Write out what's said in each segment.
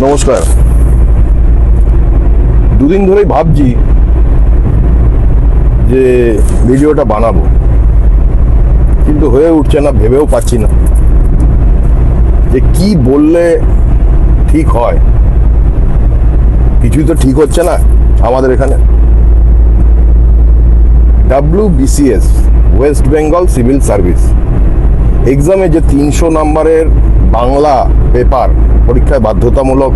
নমস্কার। দুদিন ধরেই ভাবছি যে ভিডিওটা বানাবো, কিন্তু হয়ে উঠছে না, ভেবেও পাচ্ছি না যে কি বললে ঠিক হয়। কিছুই তো ঠিক হচ্ছে না আমাদের এখানে। WBCS, West Bengal civil service এক্সামে যে 300 নম্বরের বাংলা পেপার পরীক্ষায় বাধ্যতামূলক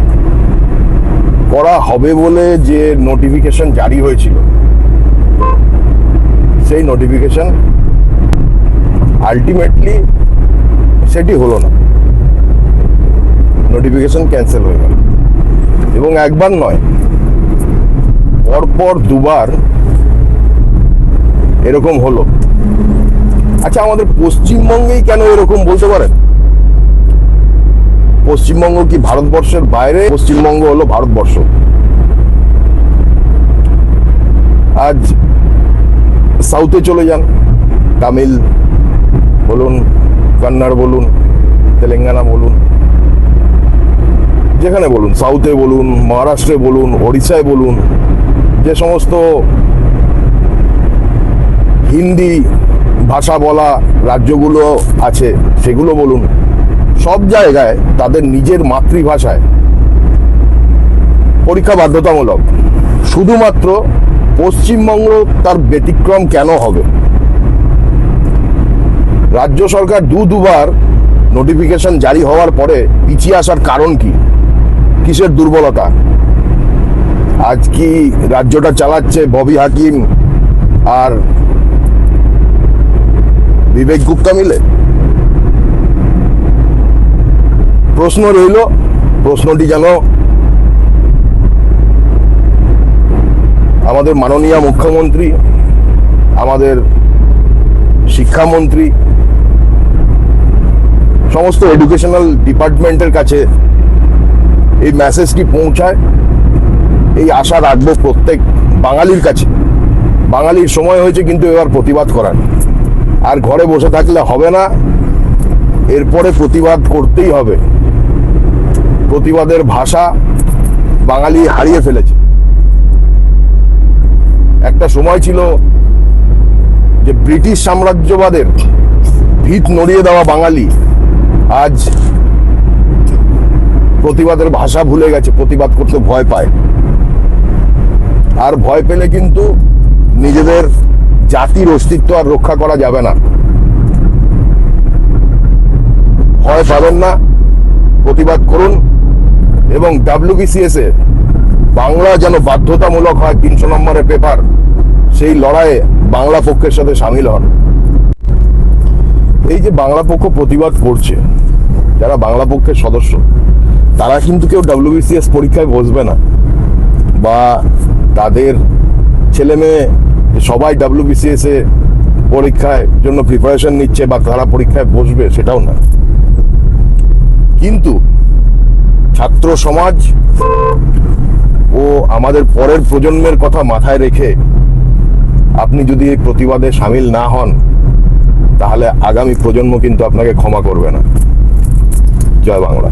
করা হবে বলে যে নোটিফিকেশন জারি হয়েছিল, সেই নোটিফিকেশন আলটিমেটলি সেটি হলো না। নোটিফিকেশন ক্যান্সেল হয়ে গেল, এবং একবার নয়, পরপর দুবার এরকম হলো। আচ্ছা, আমাদের পশ্চিমবঙ্গেই কেন এরকম বলতে পারেন? পশ্চিমবঙ্গ কি ভারতবর্ষের বাইরে? পশ্চিমবঙ্গ হলো ভারতবর্ষ। আজ সাউথে চলে যান, তামিল বলুন, কন্নড় বলুন, তেলেঙ্গানা বলুন, যেখানে বলুন, সাউথে বলুন, মহারাষ্ট্রে বলুন, ওড়িশায় বলুন, যে সমস্ত হিন্দি ভাষা বলা রাজ্যগুলো আছে সেগুলো বলুন, সব জায়গায় তাদের নিজের মাতৃভাষায় পরীক্ষা বাধ্যতামূলক। শুধুমাত্র পশ্চিমবঙ্গ তার ব্যতিক্রম কেন হবে? রাজ্য সরকার দুবার নোটিফিকেশন জারি হওয়ার পরে পিছিয়ে আসার কারণ কি? কিসের দুর্বলতা? আজ কি রাজ্যটা চালাচ্ছে ববি হাকিম আর বিবেক গুপ্তা মিলে? প্রশ্ন রইল, প্রশ্নটি যেন আমাদের মাননীয় মুখ্যমন্ত্রী, আমাদের শিক্ষামন্ত্রী, সমস্ত এডুকেশনাল ডিপার্টমেন্টের কাছে এই মেসেজটি পৌঁছায়, এই আশা রাখবো প্রত্যেক বাঙালির কাছে। বাঙালির সময় হয়েছে কিন্তু এবার প্রতিবাদ করার। আর ঘরে বসে থাকলে হবে না, এরপরে প্রতিবাদ করতেই হবে। প্রতিবাদের ভাষা বাঙালি হারিয়ে ফেলেছে। একটা সময় ছিল যে ব্রিটিশ সাম্রাজ্যবাদের ভিত নড়িয়ে দেওয়া বাঙালি আজ প্রতিবাদের ভাষা ভুলে গেছে, প্রতিবাদ করতে ভয় পায়। আর ভয় পেলে কিন্তু নিজেদের জাতির অস্তিত্ব আর রক্ষা করা যাবে না। ভয় পাবেন না, প্রতিবাদ করুন, এবং WBCS এ বাংলা যেন বাধ্যতামূলক হয় 300 নম্বরের পেপার, সেই লড়াইয়ে বাংলা পক্ষের সাথে সামিল হন। এই যে বাংলা পক্ষ প্রতিবাদ করছে, যারা বাংলা পক্ষের সদস্য, তারা কিন্তু কেউ WBCS পরীক্ষায় বসবে না, বা তাদের ছেলে মেয়ে সবাই WBCS এ পরীক্ষায় জন্য প্রিপারেশন নিচ্ছে বা তারা পরীক্ষায় বসবে, সেটাও না। কিন্তু ছাত্র সমাজ ও আমাদের পরের প্রজন্মের কথা মাথায় রেখে আপনি যদি এই প্রতিবাদে সামিল না হন, তাহলে আগামী প্রজন্ম কিন্তু আপনাকে ক্ষমা করবে না। জয় বাংলা।